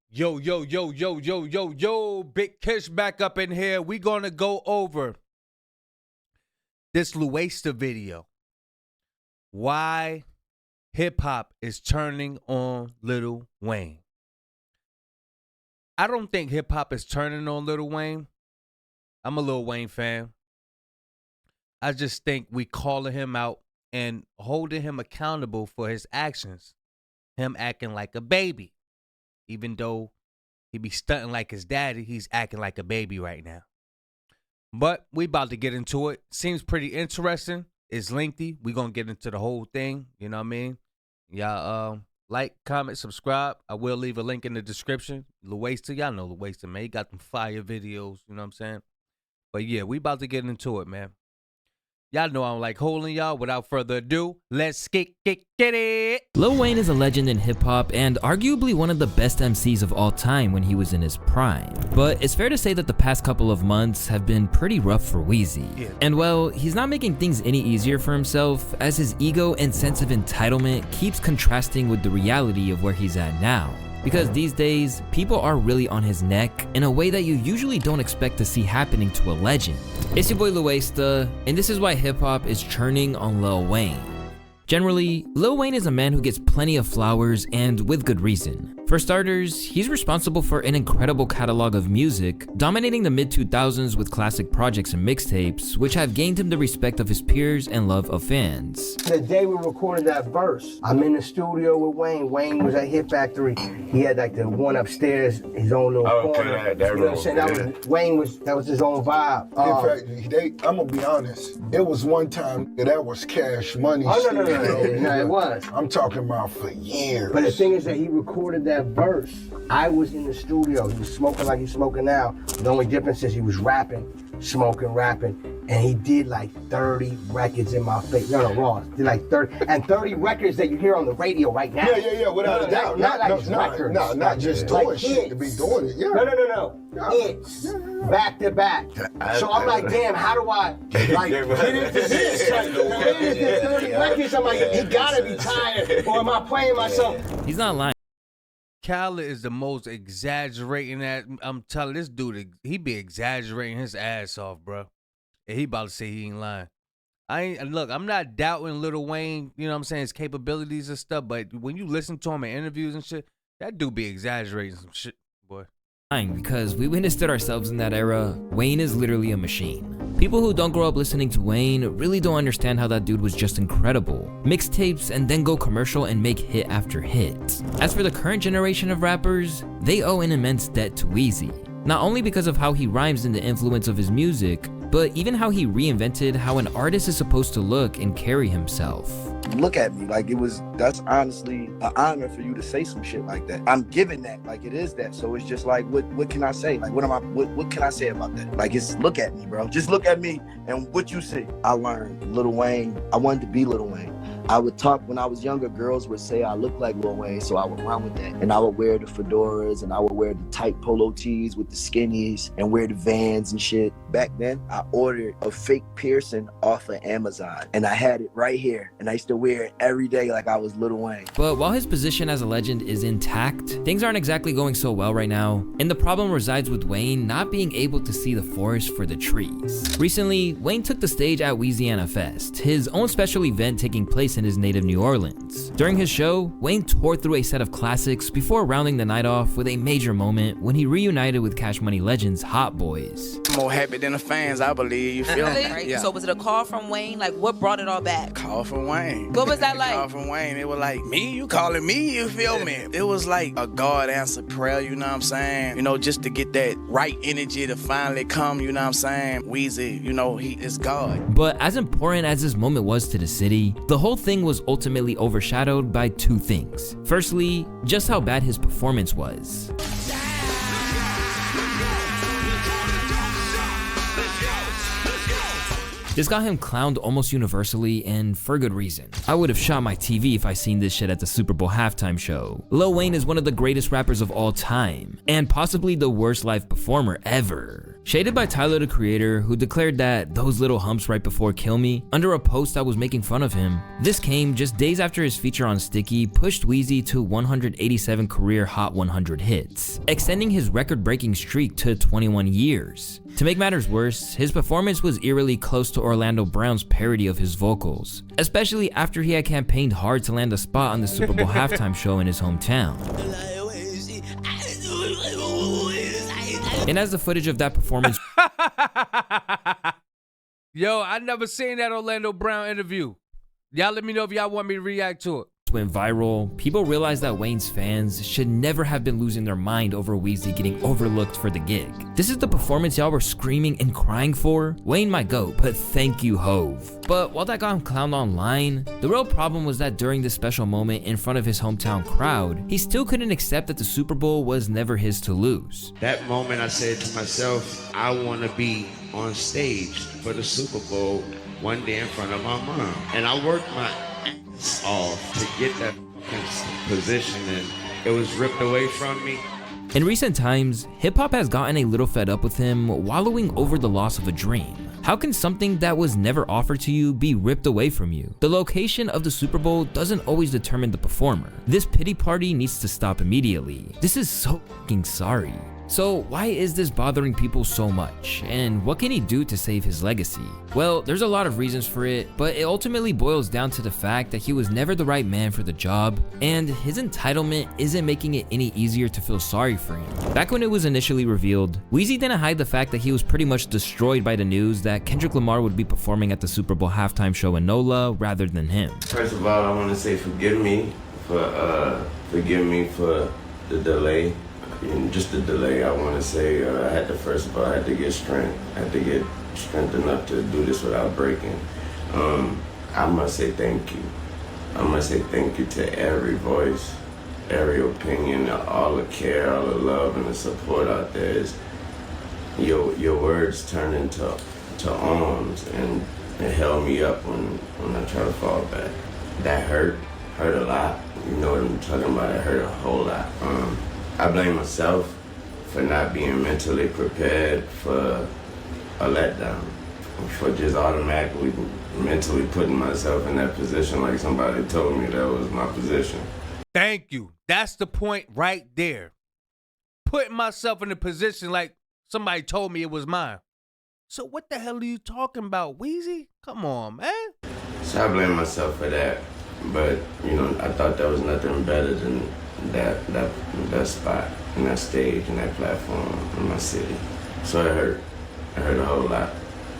Yo, yo, yo, yo, yo, yo, yo, Big Kish back up in here. We gonna go over this Lil Wayne video. Why hip-hop is turning on Lil Wayne. I don't think hip-hop is turning on Lil Wayne. I'm a Lil Wayne fan. I just think we calling him out and holding him accountable for his actions. Him acting like a baby. Even though he be stunting like his daddy, he's acting like a baby right now. But we about to get into it. Seems pretty interesting. It's lengthy. We gonna get into the whole thing. You know what I mean? Y'all like, comment, subscribe. I will leave a link in the description. Lil Wayne, y'all know Lil Wayne, man. He got them fire videos. You know what I'm saying? But yeah, we about to get into it, man. Y'all know I don't like holding y'all. Without further ado, let's get it. Lil Wayne is a legend in hip-hop and arguably one of the best MCs of all time when he was in his prime. But it's fair to say that the past couple of months have been pretty rough for Weezy. Yeah. And well, he's not making things any easier for himself, as his ego and sense of entitlement keeps contrasting with the reality of where he's at now. Because these days, people are really on his neck in a way that you usually don't expect to see happening to a legend. It's your boy Lil Wayne, and this is why hip-hop is churning on Lil Wayne. Generally, Lil Wayne is a man who gets plenty of flowers, and with good reason. For starters, he's responsible for an incredible catalog of music, dominating the mid-2000s with classic projects and mixtapes, which have gained him the respect of his peers and love of fans. The day we recorded that verse, I'm in the studio with Wayne. Wayne was at Hit Factory. He had like the one upstairs, his own little corner. That You know what I'm saying? That was his own vibe. In fact, I'm gonna be honest. It was one time that was cash money. Oh, no, it was. I'm talking about for years. But the thing is that he recorded that verse. I was in the studio. He was smoking like he's smoking now. The only difference is he was rapping, smoking, rapping, and he did like 30 records in my face. No, Ross did like 30, and 30 records that you hear on the radio right now. Yeah, without a doubt. Not just doing like shit to be doing it. Yeah. No. It's back to back. So I'm like, damn, how do I like get into this? Like, get into 30 records. I'm like, he gotta be tired, or am I playing myself? He's not lying. Khaled is the most exaggerating that. I'm telling this dude, he be exaggerating his ass off, bro. And he about to say he ain't lying. Look, I'm not doubting Lil Wayne, you know what I'm saying, his capabilities and stuff, but when you listen to him in interviews and shit, that dude be exaggerating some shit, boy. Because we witnessed it ourselves in that era. Wayne is literally a machine. People who don't grow up listening to Wayne really don't understand how that dude was just incredible. Mixtapes and then go commercial and make hit after hit. As for the current generation of rappers, they owe an immense debt to Weezy. Not only because of how he rhymes and the influence of his music, but even how he reinvented how an artist is supposed to look and carry himself. Look at me, like that's honestly an honor for you to say some shit like that. I'm giving that, like it is that. So it's just like, what can I say? Like, what can I say about that? Like, it's look at me, bro. Just look at me and what you see. I learned Lil Wayne. I wanted to be Lil Wayne. I would talk when I was younger, girls would say I look like Lil Wayne, so I would run with that. And I would wear the fedoras and I would wear the tight polo tees with the skinnies and wear the Vans and shit. Back then, I ordered a fake piercing off of Amazon and I had it right here. And I used to wear it every day like I was Lil Wayne. But while his position as a legend is intact, things aren't exactly going so well right now. And the problem resides with Wayne not being able to see the forest for the trees. Recently, Wayne took the stage at Louisiana Fest, his own special event taking place in his native New Orleans. During his show, Wayne tore through a set of classics before rounding the night off with a major moment when he reunited with Cash Money legends Hot Boys. More happy than the fans, I believe. You feel me? Right? Yeah. So was it a call from Wayne? Like, what brought it all back? Call from Wayne. What was that like? Call from Wayne. It was like, me? You calling me? You feel me? It was like a God answered prayer, you know what I'm saying? You know, just to get that right energy to finally come, you know what I'm saying? Weezy, you know, he is God. But as important as this moment was to the city, the whole thing was ultimately overshadowed by two things. Firstly, just how bad his performance was. This got him clowned almost universally, and for good reason. I would have shot my TV if I seen this shit at the Super Bowl halftime show. Lil Wayne is one of the greatest rappers of all time, and possibly the worst live performer ever. Shaded by Tyler, the Creator, who declared that "those little humps right before kill me" under a post that was making fun of him. This came just days after his feature on Sticky pushed Weezy to 187 career Hot 100 hits, extending his record-breaking streak to 21 years. To make matters worse, his performance was eerily close to Orlando Brown's parody of his vocals, especially after he had campaigned hard to land a spot on the Super Bowl halftime show in his hometown. And as the footage of that performance Yo, I never seen that Orlando Brown interview. Y'all let me know if y'all want me to react to it. went viral, people realized that Wayne's fans should never have been losing their mind over Weezy getting overlooked for the gig. This is the performance y'all were screaming and crying for? Wayne might go, but thank you, Hove. But while that got him clowned online, the real problem was that during this special moment in front of his hometown crowd, he still couldn't accept that the Super Bowl was never his to lose. That moment I said to myself, I want to be on stage for the Super Bowl one day in front of my mom. And I worked my ass off to get that position, and it was ripped away from me. In recent times, hip-hop has gotten a little fed up with him wallowing over the loss of a dream. How can something that was never offered to you be ripped away from you? The location of the Super Bowl doesn't always determine the performer. This pity party needs to stop immediately. This is so fucking sorry. So why is this bothering people so much? And what can he do to save his legacy? Well, there's a lot of reasons for it, but it ultimately boils down to the fact that he was never the right man for the job, and his entitlement isn't making it any easier to feel sorry for him. Back when it was initially revealed, Weezy didn't hide the fact that he was pretty much destroyed by the news that Kendrick Lamar would be performing at the Super Bowl halftime show in NOLA rather than him. First of all, I want to say forgive me for the delay. And just the delay, I want to say I had to get strength. I had to get strength enough to do this without breaking. I must say thank you. I must say thank you to every voice, every opinion, all the care, all the love and the support out there. Your words turned into arms, and it held me up when I tried to fall back. That hurt a lot. You know what I'm talking about? It hurt a whole lot. I blame myself for not being mentally prepared for a letdown, for just automatically mentally putting myself in that position like somebody told me that was my position. Thank you. That's the point right there. Putting myself in a position like somebody told me it was mine. So what the hell are you talking about, Weezy? Come on, man. So I blame myself for that. But, I thought there was nothing better than that spot and that stage and that platform in my city. So it hurt. It hurt a whole lot.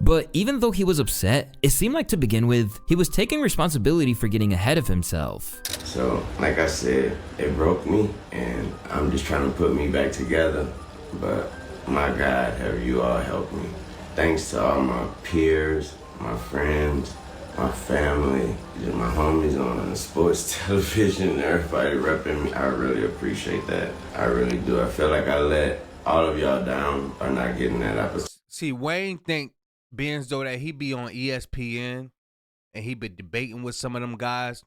But even though he was upset, it seemed like to begin with, he was taking responsibility for getting ahead of himself. So, like I said, it broke me, and I'm just trying to put me back together. But my God, have you all helped me. Thanks to all my peers, my friends, my family, my homies on sports television, everybody repping me. I really appreciate that. I really do. I feel like I let all of y'all down by not getting that opportunity. See, Wayne think being as though that he be on ESPN and he be debating with some of them guys,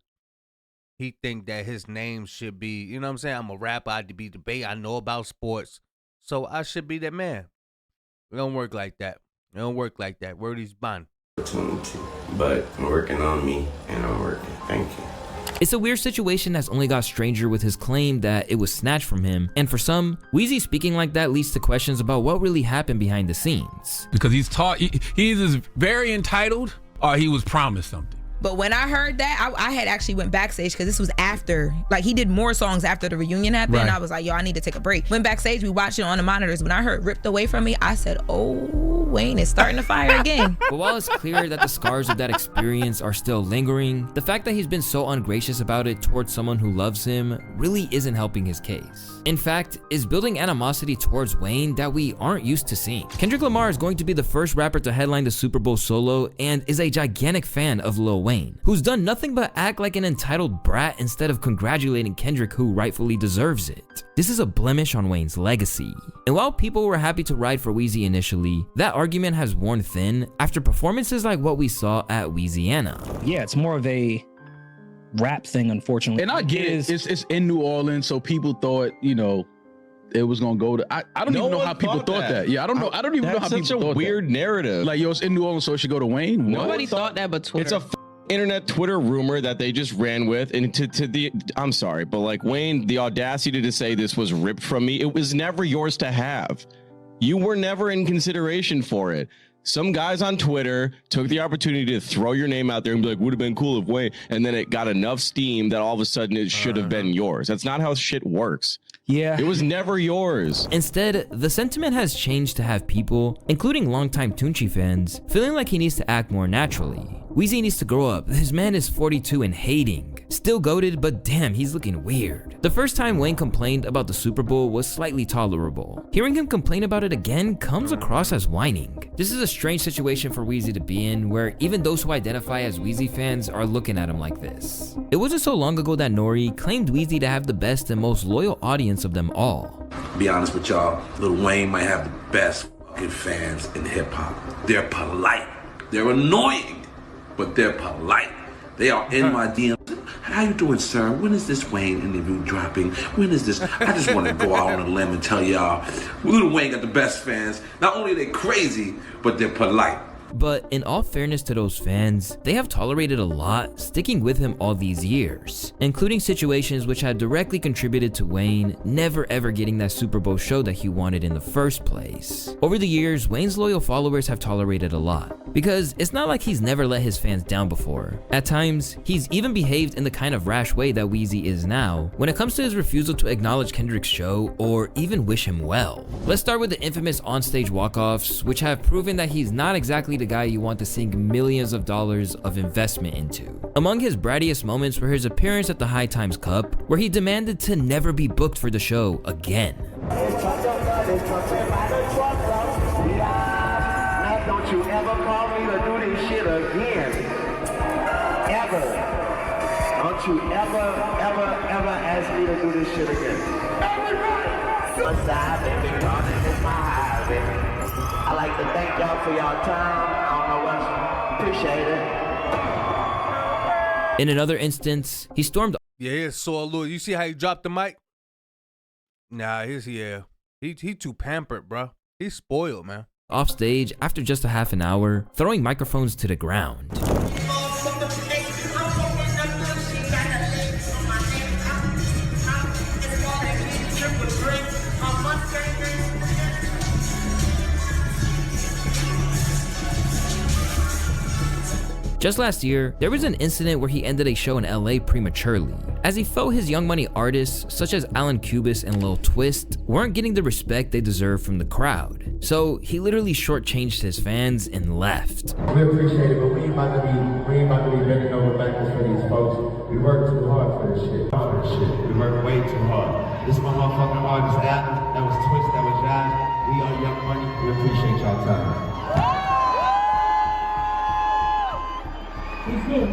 he think that his name should be, you know what I'm saying? I'm a rapper, I be debating, I know about sports, so I should be that man. It don't work like that. It don't work like that. Word is bond. But I'm working on me, and I'm working. Thank you. It's a weird situation that's only got stranger with his claim that it was snatched from him, and for some, Weezy speaking like that leads to questions about what really happened behind the scenes. Because he's either very entitled or he was promised something. But when I heard that, I had actually went backstage because this was after, like he did more songs after the reunion happened. Right. I was like, yo, I need to take a break. Went backstage, we watched it on the monitors. When I heard ripped away from me, I said, oh, Wayne is starting to fire again. But while it's clear that the scars of that experience are still lingering, the fact that he's been so ungracious about it towards someone who loves him really isn't helping his case. In fact, is building animosity towards Wayne that we aren't used to seeing. Kendrick Lamar is going to be the first rapper to headline the Super Bowl solo and is a gigantic fan of Lil Wayne, who's done nothing but act like an entitled brat instead of congratulating Kendrick, who rightfully deserves it. This is a blemish on Wayne's legacy. And while people were happy to ride for Weezy initially, that argument has worn thin after performances like what we saw at Weeziana. Yeah, it's more of a rap thing, unfortunately. And I get it. It's in New Orleans, so people thought, it was gonna go to. I don't even know how people thought that. Yeah, I don't know. I don't even know how people thought that. That's such a weird narrative. Like, yo, it's in New Orleans, so it should go to Wayne. Nobody thought that, but Twitter. It's a internet Twitter rumor that they just ran with, and I'm sorry, but like Wayne, the audacity to say this was ripped from me. It was never yours to have. You were never in consideration for it. Some guys on Twitter took the opportunity to throw your name out there and be like, would have been cool if Wayne, and then it got enough steam that all of a sudden it should have been yours. That's not how shit works. Yeah. It was never yours. Instead, the sentiment has changed to have people, including longtime Tunchi fans, feeling like he needs to act more naturally. Weezy needs to grow up. His man is 42 and hating. Still goated, but damn, he's looking weird. The first time Wayne complained about the Super Bowl was slightly tolerable. Hearing him complain about it again comes across as whining. This is a strange situation for Weezy to be in, where even those who identify as Weezy fans are looking at him like this. It wasn't so long ago that Nori claimed Weezy to have the best and most loyal audience of them all. Be honest with y'all, Lil Wayne might have the best fucking fans in hip hop. They're polite. They're annoying, but they're polite. They are in my DMs. How you doing, sir? When is this Wayne interview dropping? When is this? I just want to go out on a limb and tell y'all, Lil Wayne got the best fans. Not only are they crazy, but they're polite. But in all fairness to those fans, they have tolerated a lot, sticking with him all these years, including situations which had directly contributed to Wayne never ever getting that Super Bowl show that he wanted in the first place. Over the years, Wayne's loyal followers have tolerated a lot, because it's not like he's never let his fans down before. At times, he's even behaved in the kind of rash way that Weezy is now when it comes to his refusal to acknowledge Kendrick's show or even wish him well. Let's start with the infamous onstage walk-offs, which have proven that he's not exactly the guy you want to sink millions of dollars of investment into. Among his brattiest moments were his appearance at the High Times Cup, where he demanded to never be booked for the show again. Don't you ever call me to do this shit again. Ever. Don't you ever ask me to do this shit again. Suicide, baby, darling, it's my high, baby. I like to thank y'all for y'all time. I don't know what. Appreciate it. In another instance, he stormed. Yeah, here's Saw Lewis. You see how he dropped the mic? Nah, he too pampered, bro. He's spoiled, man. Off stage after just a half an hour, throwing microphones to the ground. Just last year, there was an incident where he ended a show in LA prematurely, as he felt his Young Money artists such as Alan Cubis and Lil Twist weren't getting the respect they deserved from the crowd. So he literally shortchanged his fans and left. We appreciate it, but we ain't about to be bending over backwards for these folks. We work too hard for this shit. We work way too hard. This is my motherfucking artist, Alan. That was Twist, that was Josh. We are Young Money. We appreciate y'all time.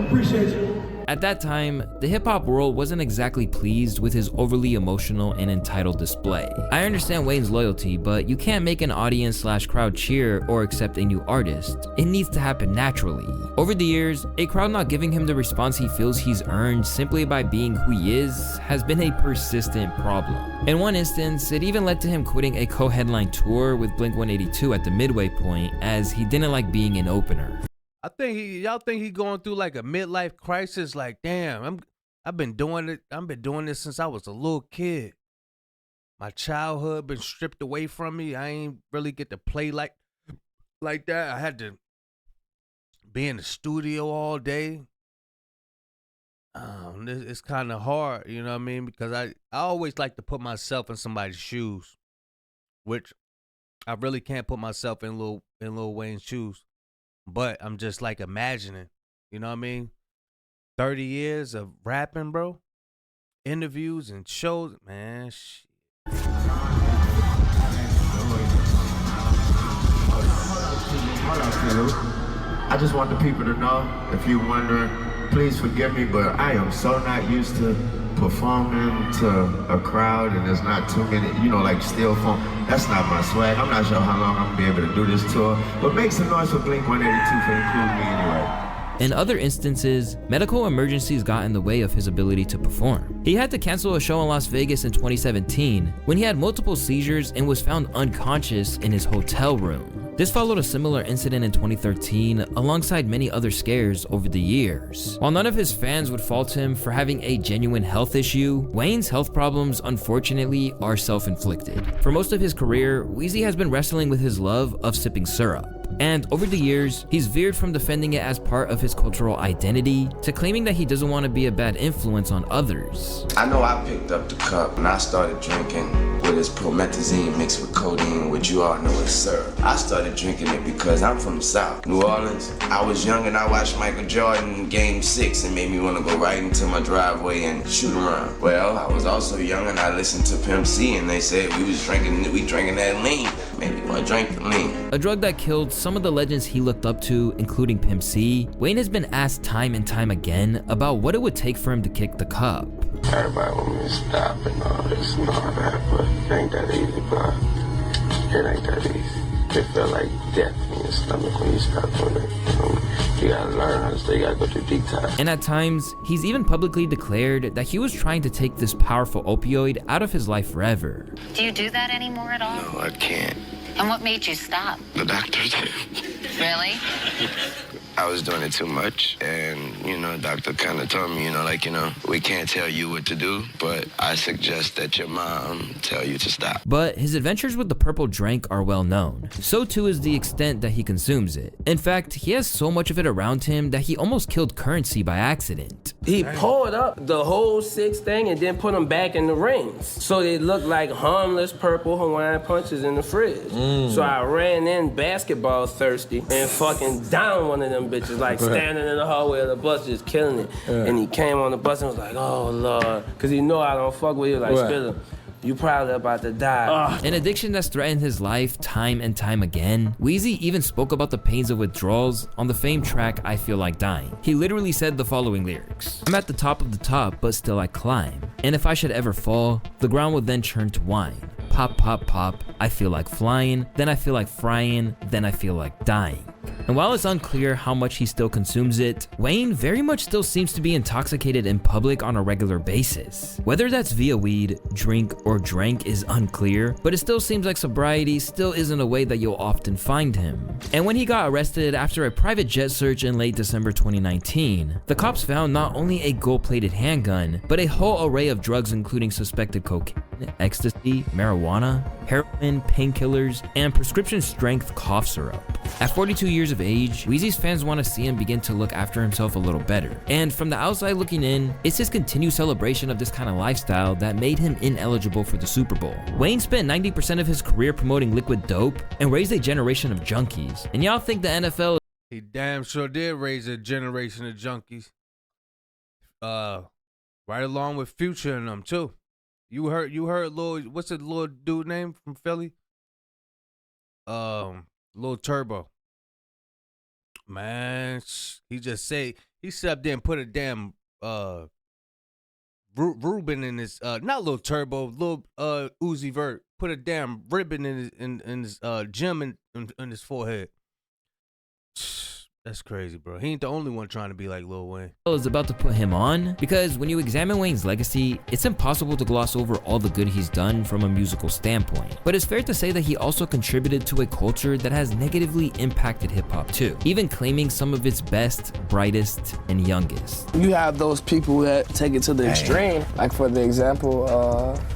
Appreciate you. At that time, the hip-hop world wasn't exactly pleased with his overly emotional and entitled display. I understand Wayne's loyalty, but you can't make an audience/crowd cheer or accept a new artist. It needs to happen naturally. Over the years, a crowd not giving him the response he feels he's earned simply by being who he is has been a persistent problem. In one instance, it even led to him quitting a co-headline tour with Blink-182 at the midway point, as he didn't like being an opener. Y'all think he going through like a midlife crisis? Like, damn, I've been doing it. I've been doing this since I was a little kid. My childhood been stripped away from me. I ain't really get to play like that. I had to be in the studio all day. It's kind of hard, you know what I mean? Because I always like to put myself in somebody's shoes, which I really can't put myself in Lil Wayne's shoes. But I'm just like imagining, you know what I mean? 30 years of rapping, bro. Interviews and shows, man, shit. I just want the people to know, if you're wondering, please forgive me, but I am so not used to performing to a crowd and there's not too many, like still phone. That's not my swag. I'm not sure how long I'm gonna be able to do this tour, but make some noise for Blink-182 for including me anyway. In other instances, medical emergencies got in the way of his ability to perform. He had to cancel a show in Las Vegas in 2017 when he had multiple seizures and was found unconscious in his hotel room. This followed a similar incident in 2013 alongside many other scares over the years. While none of his fans would fault him for having a genuine health issue, Wayne's health problems unfortunately are self-inflicted. For most of his career, Weezy has been wrestling with his love of sipping syrup. And over the years, he's veered from defending it as part of his cultural identity to claiming that he doesn't want to be a bad influence on others. I know I picked up the cup and I started drinking with this promethazine mixed with codeine, which you all know is syrup. I started drinking it because I'm from the South, New Orleans. I was young and I watched Michael Jordan Game 6 and made me want to go right into my driveway and shoot around. Well, I was also young and I listened to Pimp C and they said we drinking that lean. Maybe I drank the lean. A drug that killed some of the legends he looked up to, including Pimp C, Wayne has been asked time and time again about what it would take for him to kick the cup. Everybody want me to stop and all this and all that, but it ain't that easy, bro. It ain't that easy. It felt like death in your stomach when you stop doing it. You gotta learn how to stay, you gotta go through detox. And at times, he's even publicly declared that he was trying to take this powerful opioid out of his life forever. Do you do that anymore at all? No, I can't. And what made you stop? The doctor did. Really? I was doing it too much, and, the doctor kind of told me, we can't tell you what to do, but I suggest that your mom tell you to stop. But his adventures with the purple drink are well known. So too is the extent that he consumes it. In fact, he has so much of it around him that he almost killed Currency by accident. He poured up the whole 6 thing and then put them back in the rings. So they looked like harmless purple Hawaiian punches in the fridge. So I ran in basketball thirsty and fucking down one of them bitches, like standing in the hallway of the bus just killing it. And he came on the bus and was like, oh Lord, cause he know I don't fuck with you, like Spiller. You probably about to die. An addiction that's threatened his life time and time again. Weezy even spoke about the pains of withdrawals on the famed track I Feel Like Dying. He literally said the following lyrics: I'm at the top of the top, but still I climb. And if I should ever fall, the ground will then turn to wine. Pop, pop, pop, I feel like flying, then I feel like frying, then I feel like dying. And while it's unclear how much he still consumes it, Wayne very much still seems to be intoxicated in public on a regular basis. Whether that's via weed, drink, or drank is unclear, but it still seems like sobriety still isn't a way that you'll often find him. And when he got arrested after a private jet search in late December 2019, the cops found not only a gold-plated handgun, but a whole array of drugs including suspected cocaine, ecstasy, marijuana, heroin, painkillers, and prescription-strength cough syrup. At 42 years of age, Weezy's fans want to see him begin to look after himself a little better. And from the outside looking in, it's his continued celebration of this kind of lifestyle that made him ineligible for the Super Bowl. Wayne spent 90% of his career promoting liquid dope and raised a generation of junkies. And y'all think the NFL... He damn sure did raise a generation of junkies. Right along with Future and them too. You heard Lil, what's the little dude name from Philly? Lil Turbo. Man, he stepped in and put a damn Ruben in his not Lil Turbo, Lil Uzi Vert put a damn ribbon in his gem in his forehead. That's crazy, bro. He ain't the only one trying to be like Lil Wayne. Is about to put him on, because when you examine Wayne's legacy, it's impossible to gloss over all the good he's done from a musical standpoint. But it's fair to say that he also contributed to a culture that has negatively impacted hip-hop too, even claiming some of its best, brightest, and youngest. You have those people that take it to the extreme. Like for the example,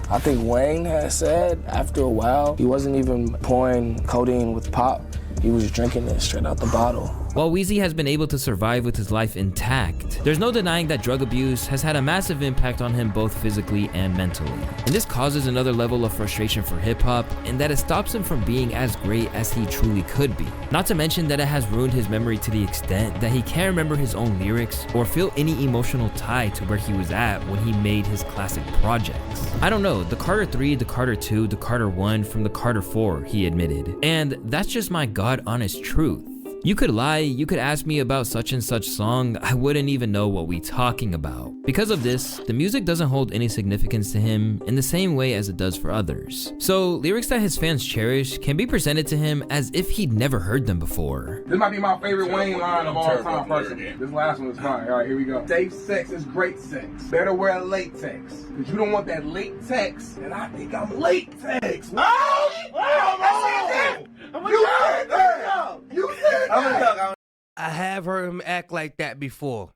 I think Wayne has said after a while, he wasn't even pouring codeine with pop. He was drinking it straight out the bottle. While Weezy has been able to survive with his life intact, there's no denying that drug abuse has had a massive impact on him both physically and mentally. And this causes another level of frustration for hip-hop, in that it stops him from being as great as he truly could be. Not to mention that it has ruined his memory to the extent that he can't remember his own lyrics or feel any emotional tie to where he was at when he made his classic projects. I don't know, the Carter 3, the Carter 2, the Carter 1 from the Carter 4, he admitted. And that's just my God honest truth. You could lie, you could ask me about such and such song, I wouldn't even know what we talking about. Because of this, the music doesn't hold any significance to him in the same way as it does for others. So lyrics that his fans cherish can be presented to him as if he'd never heard them before. This might be my favorite Wayne line of all time personally. This last one is fine. All right, here we go. Safe sex is great sex. Better wear latex. Because you don't want that latex, and I think I'm latex. You said that. I have heard him act like that before.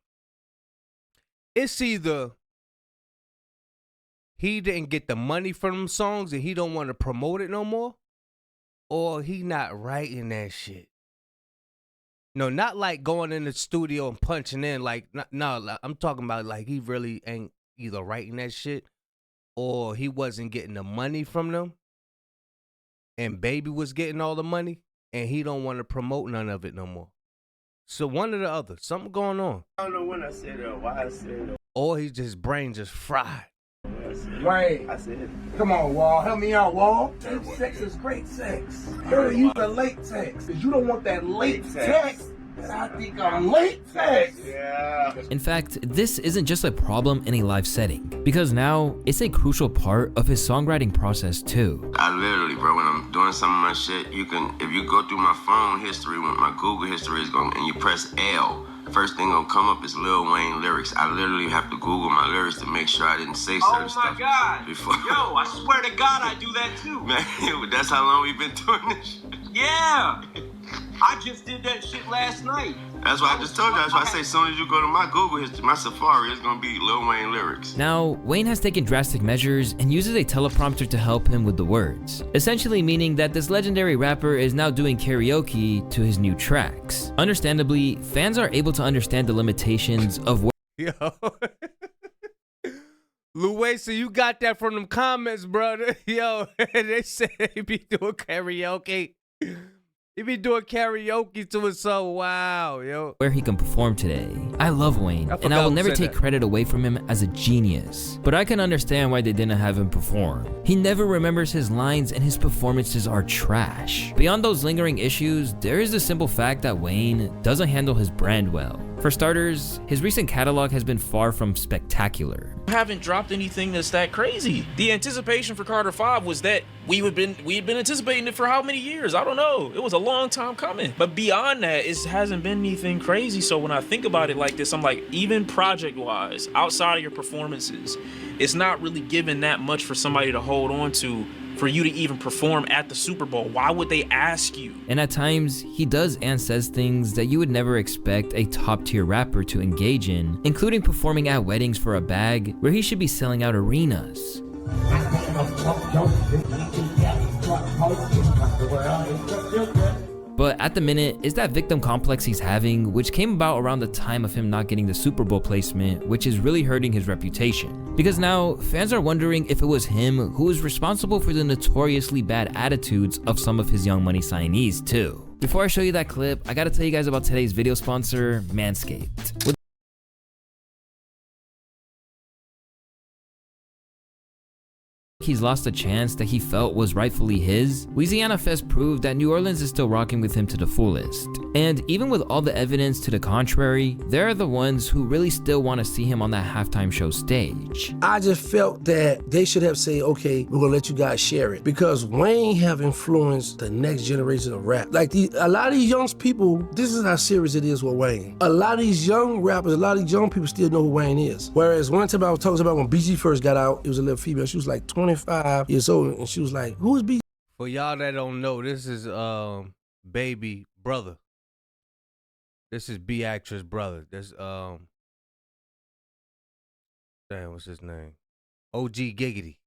It's either he didn't get the money from them songs and he don't want to promote it no more, or he not writing that shit. No, not like going in the studio and punching in. Like, no, I'm talking about like he really ain't either writing that shit or he wasn't getting the money from them and Baby was getting all the money and he don't want to promote none of it no more. So one or the other, something going on. I don't know when I said it or why I said it. Or his brain just fried. Wait, I said it. Come on, Wall. Help me out, Wall. Safe sex is great sex. Better use the latex, because you don't want that latex. And I think I'm latex. Yeah. In fact, this isn't just a problem in a live setting, because now it's a crucial part of his songwriting process too. I literally, bro, when I'm doing some of my shit, if you go through my phone history, when my Google history is going, and you press L, first thing gonna come up is Lil Wayne lyrics. I literally have to Google my lyrics to make sure I didn't say certain stuff. Oh my God. Before. Yo, I swear to God I do that too. Man, that's how long we've been doing this shit. Yeah. I just did that shit last night. That's why I just told you. That's why I say as soon as you go to my Google history, my Safari, it's gonna be Lil Wayne lyrics. Now, Wayne has taken drastic measures and uses a teleprompter to help him with the words, essentially meaning that this legendary rapper is now doing karaoke to his new tracks. Understandably, fans are able to understand the limitations of Yo. Lil Wayne, so you got that from them comments, brother. Yo, they said they be doing karaoke. He be doing karaoke to his song. Wow, yo. where he can perform today. I love Wayne, and I will never take credit away from him as a genius, but I can understand why they didn't have him perform. He never remembers his lines and his performances are trash. Beyond those lingering issues, there is the simple fact that Wayne doesn't handle his brand well. For starters, his recent catalog has been far from spectacular. Haven't dropped anything that's that crazy. The anticipation for Carter 5 was that we had been anticipating it for how many years? I don't know. It was a long time coming. But beyond that, it hasn't been anything crazy. So when I think about it like this, I'm like, even project-wise, outside of your performances, it's not really given that much for somebody to hold on to for you to even perform at the Super Bowl. Why would they ask you? And at times, he does and says things that you would never expect a top-tier rapper to engage in, including performing at weddings for a bag where he should be selling out arenas. But at the minute, it's that victim complex he's having, which came about around the time of him not getting the Super Bowl placement, which is really hurting his reputation. Because now, fans are wondering if it was him who was responsible for the notoriously bad attitudes of some of his Young Money signees too. Before I show you that clip, I gotta tell you guys about today's video sponsor, Manscaped. He's lost a chance that he felt was rightfully his, Louisiana Fest proved that New Orleans is still rocking with him to the fullest. And even with all the evidence to the contrary, there are the ones who really still want to see him on that halftime show stage. I just felt that they should have said, okay, we're gonna let you guys share it. Because Wayne have influenced the next generation of rap. Like a lot of these young people, this is how serious it is with Wayne. A lot of these young rappers, a lot of these young people still know who Wayne is. Whereas one time I was talking about when BG first got out, it was a little female, she was like 25 years old, and she was like, who is BG? For y'all that don't know, this is Baby brother. This is Beatrice's brother. This damn, what's his name? OG Giggity.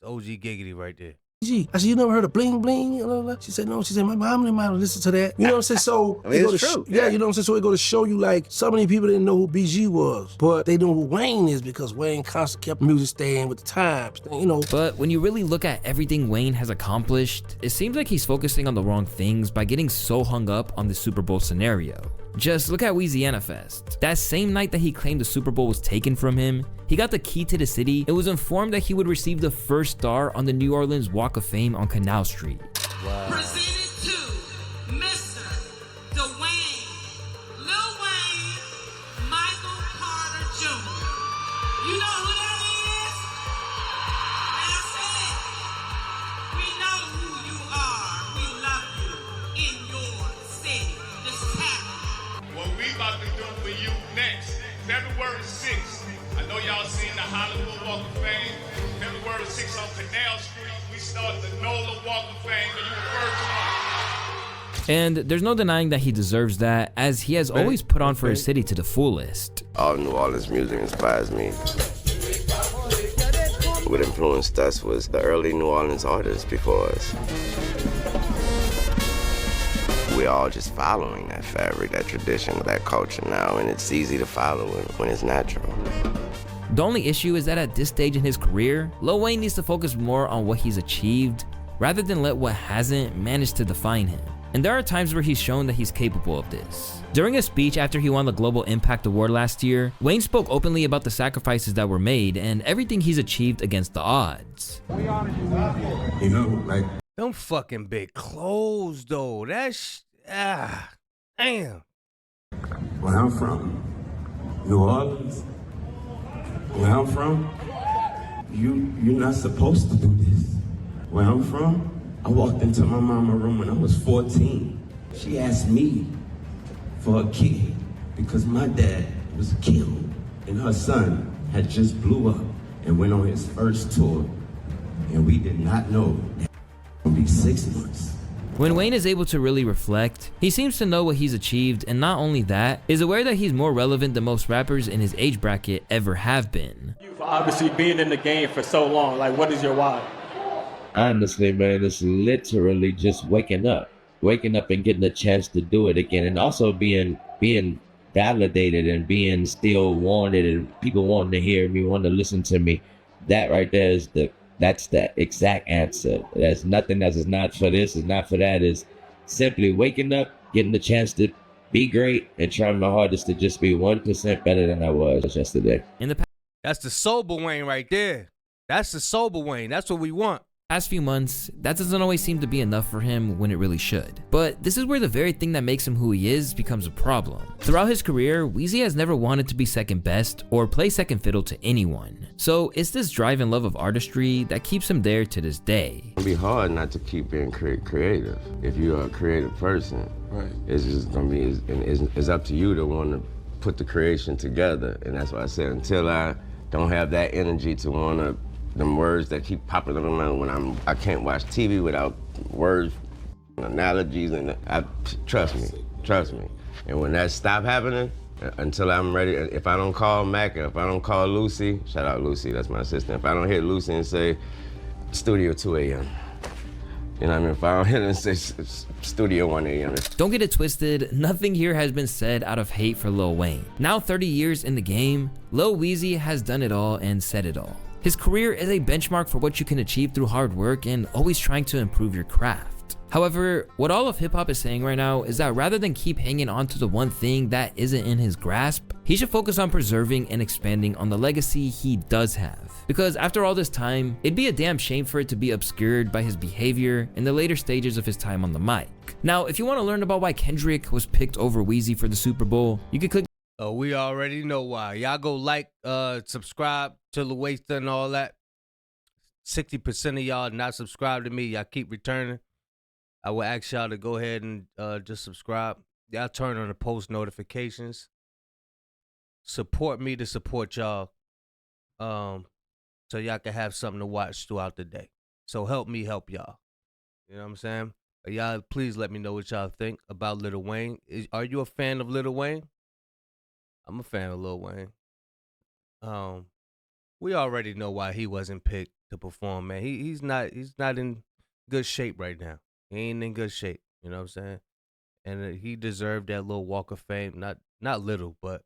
It's OG Giggity right there. I said, you never heard of Bling Bling? Blah, blah. She said, no. She said, my mom didn't mind to listen to that. You know what I'm saying? So, I mean, it's true. Yeah, you know what I'm saying? So it go to show you, like, so many people didn't know who BG was, but they knew who Wayne is because Wayne constantly kept music staying with the times, you know. But when you really look at everything Wayne has accomplished, it seems like he's focusing on the wrong things by getting so hung up on the Super Bowl scenario. Just look at Louisiana Fest. That same night that he claimed the Super Bowl was taken from him, he got the key to the city and was informed that he would receive the first star on the New Orleans Walk of Fame on Canal Street. Wow. Presented to Mr. Dwayne on Canal Street. We started the NOLA Walk of Fame, and you were first one. And there's no denying that he deserves that, as he has always put on for his city to the fullest. All New Orleans music inspires me. What influenced us was the early New Orleans artists before us. We're all just following that fabric, that tradition, that culture now, and it's easy to follow it when it's natural. The only issue is that at this stage in his career, Lil Wayne needs to focus more on what he's achieved rather than let what hasn't manage to define him. And there are times where he's shown that he's capable of this. During a speech after he won the Global Impact Award last year, Wayne spoke openly about the sacrifices that were made and everything he's achieved against the odds. You know, like them fucking big clothes though. That's damn. Where I'm from, New Orleans. Where I'm from, you're not supposed to do this. Where I'm from, I walked into my mama's room when I was 14. She asked me for a kid because my dad was killed and her son had just blew up and went on his first tour, and we did not know that it would be 6 months. When Wayne is able to really reflect, he seems to know what he's achieved, and not only that, is aware that he's more relevant than most rappers in his age bracket ever have been. You've obviously been in the game for so long, like what is your why? Honestly, man, it's literally just waking up and getting a chance to do it again, and also being validated and being still wanted, and people wanting to hear me, wanting to listen to me. That right there is that's the exact answer. There's nothing that is not for this, is not for that. Is simply waking up, getting the chance to be great, and trying my hardest to just be 1% better than I was yesterday. That's the sober Wayne right there. That's the sober Wayne. That's what we want. Past few months, that doesn't always seem to be enough for him when it really should. But this is where the very thing that makes him who he is becomes a problem. Throughout his career, Weezy has never wanted to be second best or play second fiddle to anyone. So it's this drive and love of artistry that keeps him there to this day. It'll be hard not to keep being creative if you are a creative person. Right. It's just gonna be, it's up to you to want to put the creation together. And that's why I said, until I don't have that energy to want to, them words that keep popping in my mouth when I can't watch TV without words, analogies, and trust me. And when that stop happening, until I'm ready, if I don't call Mac, if I don't call Lucy, shout out Lucy, that's my assistant. If I don't hit Lucy and say, studio 2 a.m. You know what I mean? If I don't hit her and say studio 1 a.m. Don't get it twisted, nothing here has been said out of hate for Lil Wayne. Now 30 years in the game, Lil Weezy has done it all and said it all. His career is a benchmark for what you can achieve through hard work and always trying to improve your craft. However, what all of hip hop is saying right now is that rather than keep hanging on to the one thing that isn't in his grasp, he should focus on preserving and expanding on the legacy he does have. Because after all this time, it'd be a damn shame for it to be obscured by his behavior in the later stages of his time on the mic. Now, if you want to learn about why Kendrick was picked over Weezy for the Super Bowl, you can click. Oh, we already know why. Y'all go like, subscribe to the Waster and all that. 60% of y'all not subscribed to me. Y'all keep returning. I will ask y'all to go ahead and just subscribe. Y'all turn on the post notifications. Support me to support y'all. So y'all can have something to watch throughout the day. So help me help y'all. You know what I'm saying? Y'all, please let me know what y'all think about Lil Wayne. Are you a fan of Lil Wayne? I'm a fan of Lil Wayne. We already know why he wasn't picked to perform, man. He's not in good shape right now. He ain't in good shape. You know what I'm saying? And he deserved that little walk of fame. Not little, but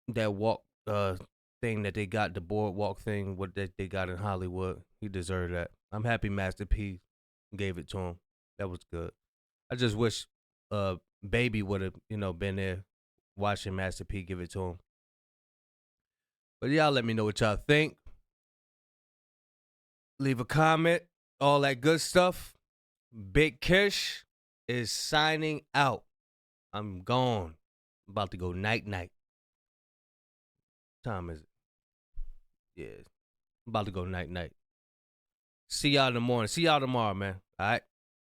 that walk thing that they got, the boardwalk thing, what they got in Hollywood. He deserved that. I'm happy Master P gave it to him. That was good. I just wish Baby would have, been there watching Master P give it to him. But y'all let me know what y'all think. Leave a comment, all that good stuff. Big Kish is signing out. I'm gone. I'm about to go night-night. What time is it? Yeah. I'm about to go night-night. See y'all in the morning. See y'all tomorrow, man. All right?